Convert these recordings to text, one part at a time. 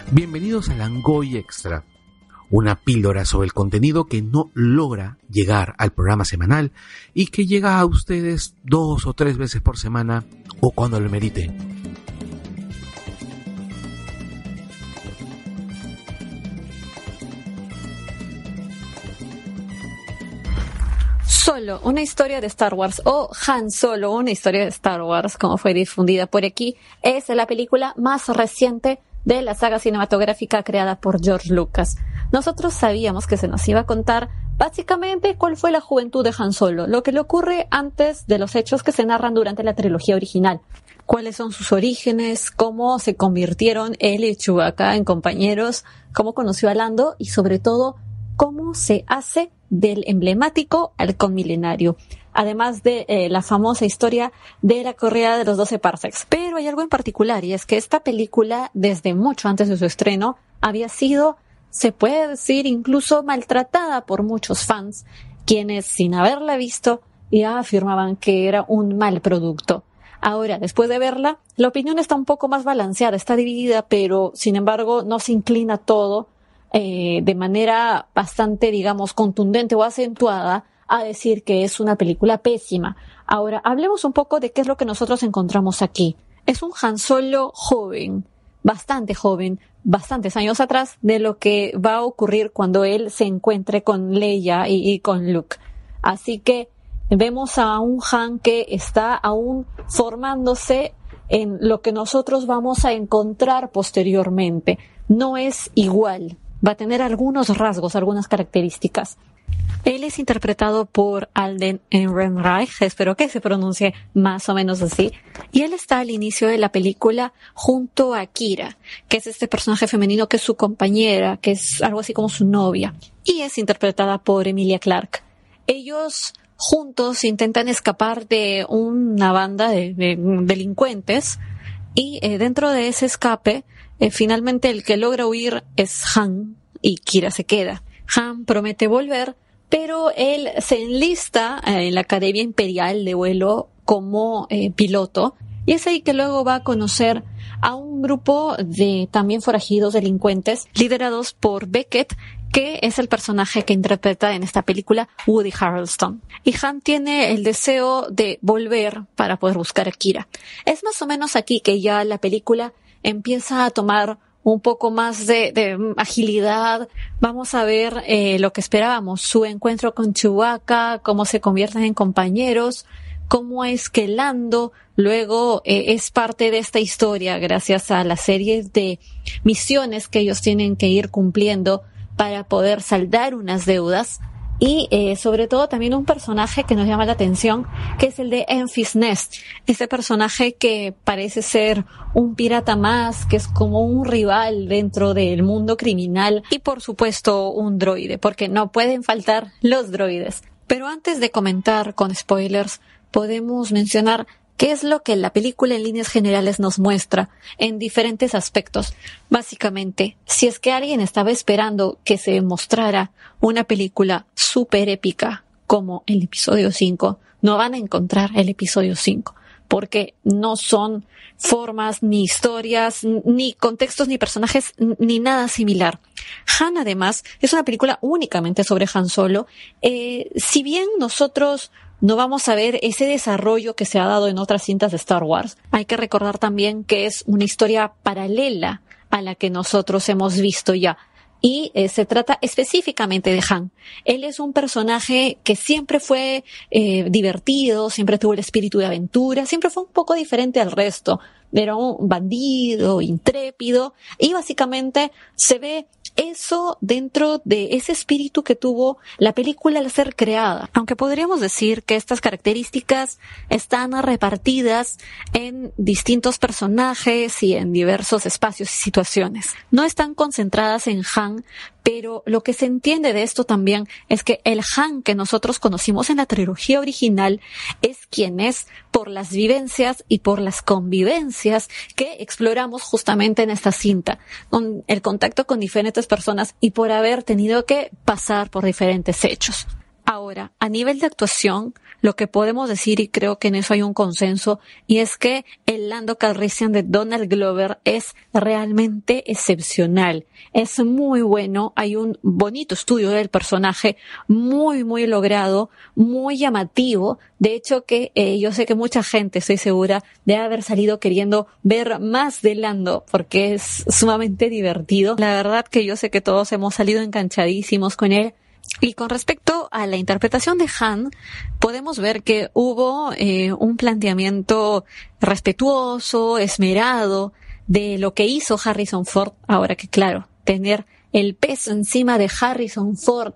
Bienvenidos a Langoy Extra, una píldora sobre el contenido que no logra llegar al programa semanal y que llega a ustedes 2 o 3 veces por semana o cuando lo meriten. Solo una historia de Star Wars o Han Solo, una historia de Star Wars, como fue difundida por aquí, es la película más reciente de la saga cinematográfica creada por George Lucas. Nosotros sabíamos que se nos iba a contar básicamente cuál fue la juventud de Han Solo, lo que le ocurre antes de los hechos que se narran durante la trilogía original. Cuáles son sus orígenes, cómo se convirtieron él y Chewbacca en compañeros, cómo conoció a Lando y sobre todo cómo se hace del emblemático halcón milenario, además de la famosa historia de la corrida de los 12 parsecs. Pero hay algo en particular, y es que esta película, desde mucho antes de su estreno, había sido, se puede decir, incluso maltratada por muchos fans, quienes, sin haberla visto, ya afirmaban que era un mal producto. Ahora, después de verla, la opinión está un poco más balanceada, está dividida, pero, sin embargo, no se inclina todo de manera bastante, digamos, contundente o acentuada a decir que es una película pésima. Ahora, hablemos un poco de qué es lo que nosotros encontramos aquí. Es un Han Solo joven, bastantes años atrás de lo que va a ocurrir cuando él se encuentre con Leia y con Luke. Así que vemos a un Han que está aún formándose en lo que nosotros vamos a encontrar posteriormente. No es igual. Va a tener algunos rasgos, algunas características. Él es interpretado por Alden Ehrenreich, espero que se pronuncie más o menos así, y él está al inicio de la película junto a Kira, que es este personaje femenino que es su compañera, que es algo así como su novia, y es interpretada por Emilia Clarke. Ellos juntos intentan escapar de una banda de delincuentes, y dentro de ese escape, finalmente el que logra huir es Han y Kira se queda. Han promete volver, pero él se enlista en la Academia Imperial de Vuelo como piloto, y es ahí que luego va a conocer a un grupo de también forajidos delincuentes liderados por Beckett, que es el personaje que interpreta en esta película Woody Harrelson. Y Han tiene el deseo de volver para poder buscar a Kira. Es más o menos aquí que ya la película empieza a tomar un poco más de agilidad. Vamos a ver lo que esperábamos, su encuentro con Chewbacca, cómo se convierten en compañeros, cómo es que Lando luego es parte de esta historia gracias a las series de misiones que ellos tienen que ir cumpliendo para poder saldar unas deudas. Y sobre todo también un personaje que nos llama la atención, que es el de Enfys Nest, ese personaje que parece ser un pirata más, que es como un rival dentro del mundo criminal, y por supuesto un droide, porque no pueden faltar los droides. Pero antes de comentar con spoilers, podemos mencionar qué es lo que la película en líneas generales nos muestra en diferentes aspectos. Básicamente, si es que alguien estaba esperando que se mostrara una película súper épica como el episodio 5, no van a encontrar el episodio 5, porque no son formas, ni historias, ni contextos, ni personajes, ni nada similar. Han, además, es una película únicamente sobre Han Solo. Si bien nosotros no vamos a ver ese desarrollo que se ha dado en otras cintas de Star Wars, hay que recordar también que es una historia paralela a la que nosotros hemos visto ya. Y se trata específicamente de Han. Él es un personaje que siempre fue divertido, siempre tuvo el espíritu de aventura, siempre fue un poco diferente al resto. Era un bandido, intrépido, y básicamente se ve eso dentro de ese espíritu que tuvo la película al ser creada. Aunque podríamos decir que estas características están repartidas en distintos personajes y en diversos espacios y situaciones. No están concentradas en Han, pero lo que se entiende de esto también es que el Han que nosotros conocimos en la trilogía original es quien es por las vivencias y por las convivencias que exploramos justamente en esta cinta, con el contacto con diferentes personas y por haber tenido que pasar por diferentes hechos. Ahora, a nivel de actuación, lo que podemos decir, y creo que en eso hay un consenso, y es que el Lando Calrissian de Donald Glover es realmente excepcional. Es muy bueno, hay un bonito estudio del personaje, muy, muy logrado, muy llamativo. De hecho que yo sé que mucha gente, estoy segura, debe haber salido queriendo ver más de Lando, porque es sumamente divertido. La verdad que yo sé que todos hemos salido enganchadísimos con él. Y con respecto a la interpretación de Han, podemos ver que hubo un planteamiento respetuoso, esmerado, de lo que hizo Harrison Ford. Ahora que claro, tener el peso encima de Harrison Ford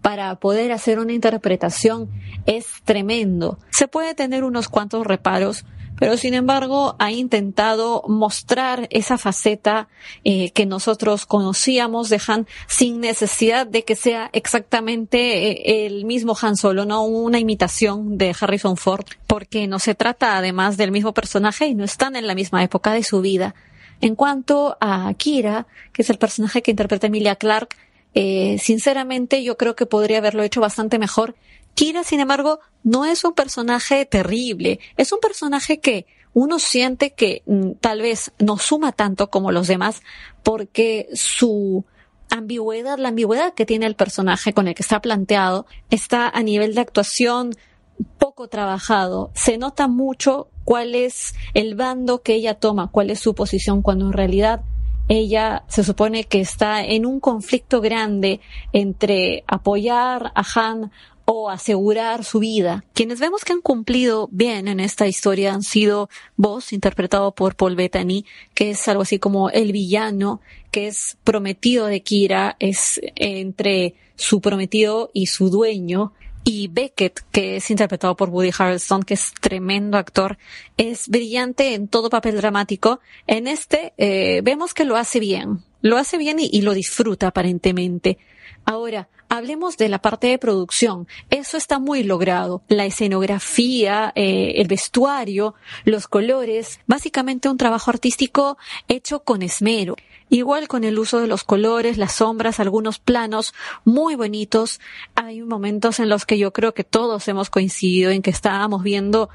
para poder hacer una interpretación es tremendo. Se puede tener unos cuantos reparos, pero sin embargo ha intentado mostrar esa faceta que nosotros conocíamos de Han sin necesidad de que sea exactamente el mismo Han Solo, no una imitación de Harrison Ford, porque no se trata además del mismo personaje y no están en la misma época de su vida. En cuanto a Kira, que es el personaje que interpreta Emilia Clarke, sinceramente yo creo que podría haberlo hecho bastante mejor. Kira, sin embargo, no es un personaje terrible, es un personaje que uno siente que tal vez no suma tanto como los demás, porque su ambigüedad, la ambigüedad que tiene el personaje con el que está planteado, está a nivel de actuación poco trabajado. Se nota mucho cuál es el bando que ella toma, cuál es su posición, cuando en realidad ella se supone que está en un conflicto grande entre apoyar a Han o asegurar su vida. Quienes vemos que han cumplido bien en esta historia han sido Vos, interpretado por Paul Bettany, que es algo así como el villano, que es prometido de Kira, es entre su prometido y su dueño. Y Beckett, que es interpretado por Woody Harrelson, que es tremendo actor, es brillante en todo papel dramático. En este vemos que lo hace bien y lo disfruta aparentemente. Ahora, hablemos de la parte de producción. Eso está muy logrado. La escenografía, el vestuario, los colores, básicamente un trabajo artístico hecho con esmero. Igual con el uso de los colores, las sombras, algunos planos muy bonitos. Hay momentos en los que yo creo que todos hemos coincidido en que estábamos viendo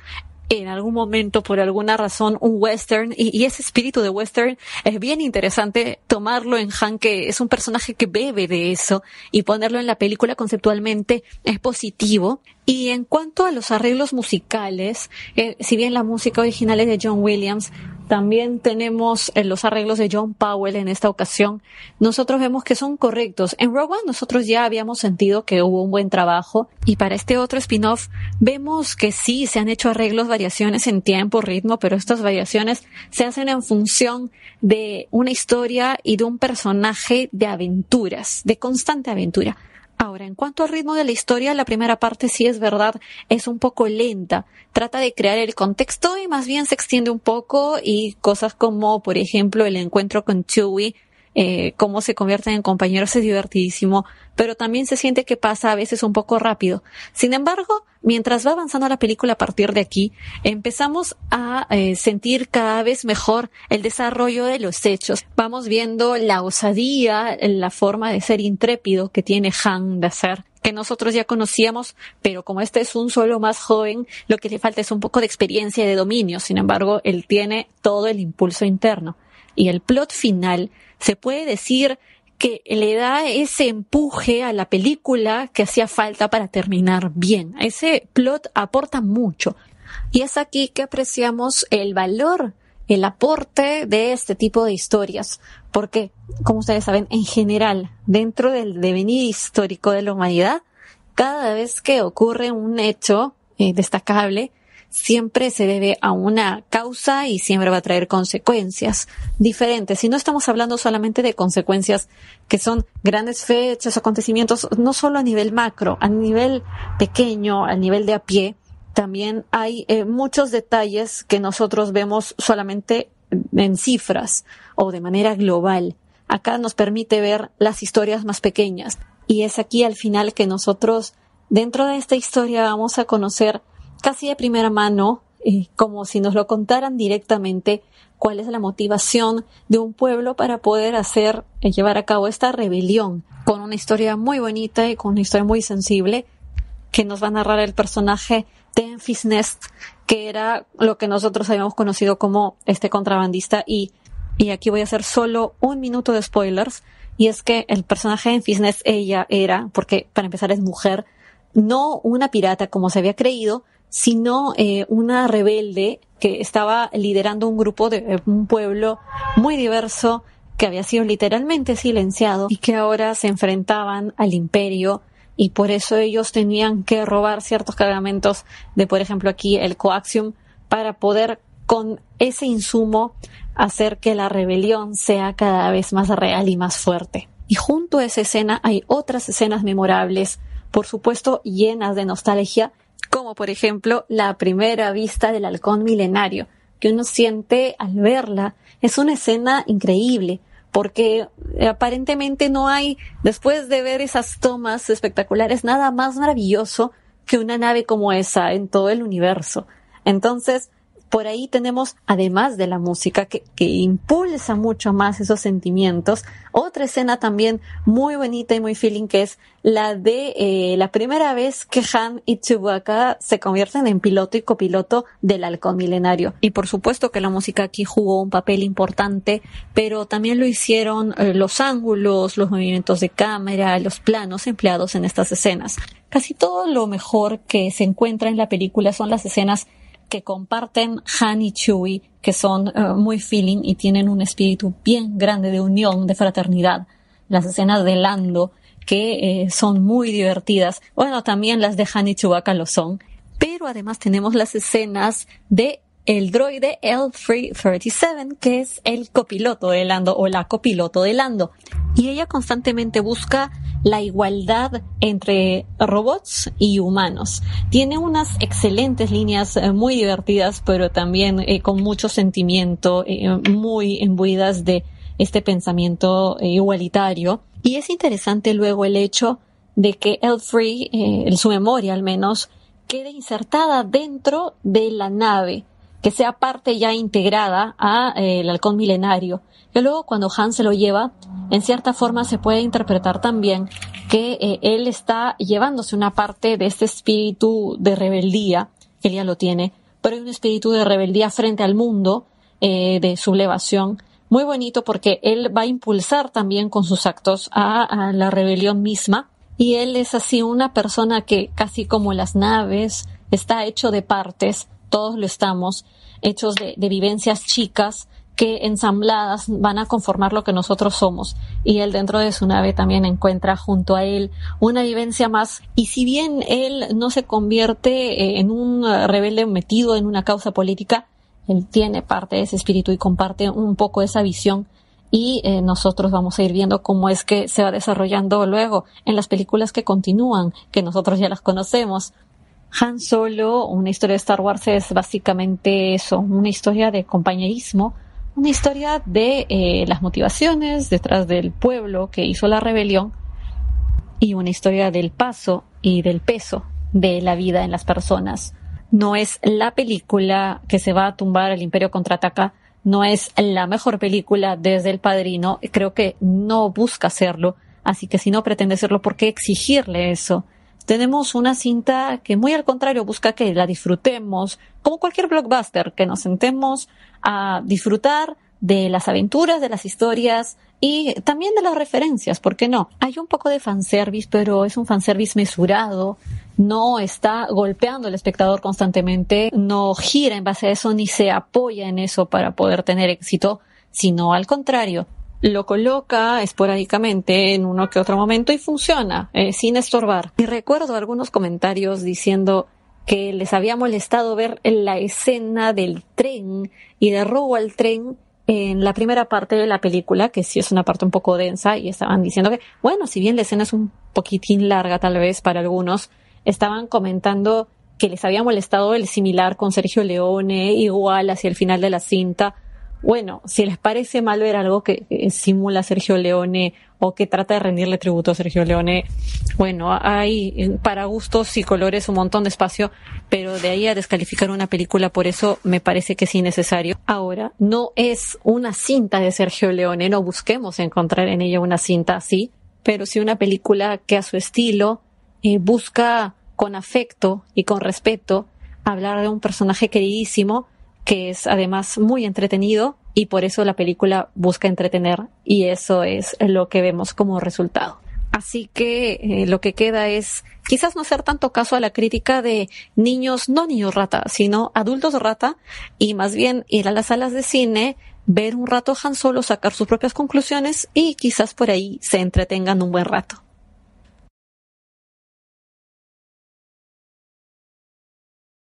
en algún momento, por alguna razón, un western, y ese espíritu de western es bien interesante tomarlo en Han, que es un personaje que bebe de eso, y ponerlo en la película conceptualmente es positivo. Y en cuanto a los arreglos musicales, si bien la música original es de John Williams, también tenemos los arreglos de John Powell en esta ocasión. Nosotros vemos que son correctos. En Rogue One nosotros ya habíamos sentido que hubo un buen trabajo, y para este otro spin-off vemos que sí se han hecho arreglos, variaciones en tiempo, ritmo, pero estas variaciones se hacen en función de una historia y de un personaje de aventuras, de constante aventura. Ahora, en cuanto al ritmo de la historia, la primera parte sí es verdad, es un poco lenta. Trata de crear el contexto y más bien se extiende un poco, y cosas como, por ejemplo, el encuentro con Chewie, cómo se convierten en compañeros es divertidísimo, pero también se siente que pasa a veces un poco rápido. Sin embargo, mientras va avanzando la película a partir de aquí, empezamos a sentir cada vez mejor el desarrollo de los hechos. Vamos viendo la osadía, la forma de ser intrépido que tiene Han de hacer, que nosotros ya conocíamos, pero como este es un Solo más joven, lo que le falta es un poco de experiencia y de dominio. Sin embargo, él tiene todo el impulso interno. Y el plot final se puede decir que le da ese empuje a la película que hacía falta para terminar bien. Ese plot aporta mucho. Y es aquí que apreciamos el valor, el aporte de este tipo de historias. Porque, como ustedes saben, en general, dentro del devenir histórico de la humanidad, cada vez que ocurre un hecho destacable, siempre se debe a una causa y siempre va a traer consecuencias diferentes. Y no estamos hablando solamente de consecuencias que son grandes fechas, acontecimientos, no solo a nivel macro, a nivel pequeño, a nivel de a pie. También hay muchos detalles que nosotros vemos solamente en cifras o de manera global. Acá nos permite ver las historias más pequeñas. Y es aquí al final que nosotros, dentro de esta historia, vamos a conocer casi de primera mano, como si nos lo contaran directamente, cuál es la motivación de un pueblo para poder llevar a cabo esta rebelión, con una historia muy bonita y con una historia muy sensible, que nos va a narrar el personaje de Enfys Nest, que era lo que nosotros habíamos conocido como este contrabandista. Y aquí voy a hacer solo 1 minuto de spoilers, y es que el personaje de Enfys Nest, ella era, porque para empezar es mujer, no una pirata como se había creído, sino una rebelde que estaba liderando un grupo de un pueblo muy diverso que había sido literalmente silenciado y que ahora se enfrentaban al imperio, y por eso ellos tenían que robar ciertos cargamentos de, por ejemplo, aquí el coaxium, para poder con ese insumo hacer que la rebelión sea cada vez más real y más fuerte. Y junto a esa escena hay otras escenas memorables, por supuesto llenas de nostalgia, como por ejemplo la primera vista del halcón milenario, que uno siente al verla. Es una escena increíble, porque aparentemente no hay, después de ver esas tomas espectaculares, nada más maravilloso que una nave como esa en todo el universo. Entonces, por ahí tenemos, además de la música que impulsa mucho más esos sentimientos, otra escena también muy bonita y muy feeling, que es la de la primera vez que Han y Chewbacca se convierten en piloto y copiloto del halcón milenario. Y por supuesto que la música aquí jugó un papel importante, pero también lo hicieron los ángulos, los movimientos de cámara, los planos empleados en estas escenas. Casi todo lo mejor que se encuentra en la película son las escenas que comparten Han y Chewie, que son muy feeling y tienen un espíritu bien grande de unión, de fraternidad. Las escenas de Lando, que son muy divertidas. Bueno, también las de Han y Chewbacca lo son. Pero además tenemos las escenas de el droide L337, que es el copiloto de Lando o la copiloto de Lando. Y ella constantemente busca la igualdad entre robots y humanos. Tiene unas excelentes líneas muy divertidas, pero también con mucho sentimiento, muy imbuidas de este pensamiento igualitario. Y es interesante luego el hecho de que L3, en su memoria al menos, quede insertada dentro de la nave, que sea parte ya integrada a el halcón milenario. Que luego cuando Han se lo lleva, en cierta forma se puede interpretar también que él está llevándose una parte de este espíritu de rebeldía, que él ya lo tiene, pero hay un espíritu de rebeldía frente al mundo, de sublevación, muy bonito, porque él va a impulsar también con sus actos a la rebelión misma, y él es así una persona que, casi como las naves, está hecho de partes, todos lo estamos, hechos de vivencias chicas que ensambladas van a conformar lo que nosotros somos. Y él dentro de su nave también encuentra junto a él una vivencia más. Y si bien él no se convierte en un rebelde metido en una causa política, él tiene parte de ese espíritu y comparte un poco esa visión. Y nosotros vamos a ir viendo cómo es que se va desarrollando luego en las películas que continúan, que nosotros ya las conocemos. Han Solo, una historia de Star Wars, es básicamente eso, una historia de compañerismo, una historia de las motivaciones detrás del pueblo que hizo la rebelión, y una historia del paso y del peso de la vida en las personas. No es la película que se va a tumbar el Imperio Contraataca, no es la mejor película desde El Padrino, creo que no busca serlo, así que si no pretende serlo, ¿por qué exigirle eso? Tenemos una cinta que muy al contrario busca que la disfrutemos, como cualquier blockbuster, que nos sentemos a disfrutar de las aventuras, de las historias y también de las referencias, ¿por qué no? Hay un poco de fanservice, pero es un fanservice mesurado, no está golpeando al espectador constantemente, no gira en base a eso ni se apoya en eso para poder tener éxito, sino al contrario. Lo coloca esporádicamente en uno que otro momento y funciona, sin estorbar. Y recuerdo algunos comentarios diciendo que les había molestado ver la escena del tren y de robo al tren en la primera parte de la película, que sí es una parte un poco densa, y estaban diciendo que, bueno, si bien la escena es un poquitín larga tal vez para algunos, estaban comentando que les había molestado el similar con Sergio Leone, igual hacia el final de la cinta. Bueno, si les parece mal ver algo que simula a Sergio Leone o que trata de rendirle tributo a Sergio Leone, bueno, hay para gustos y colores un montón de espacio, pero de ahí a descalificar una película por eso me parece que es innecesario. Ahora, no es una cinta de Sergio Leone, no busquemos encontrar en ella una cinta así, pero sí una película que a su estilo busca con afecto y con respeto hablar de un personaje queridísimo que es además muy entretenido y por eso la película busca entretener y eso es lo que vemos como resultado. Así que lo que queda es quizás no hacer tanto caso a la crítica de niños, no niños rata, sino adultos rata, y más bien ir a las salas de cine, ver un rato a Han Solo, sacar sus propias conclusiones y quizás por ahí se entretengan un buen rato.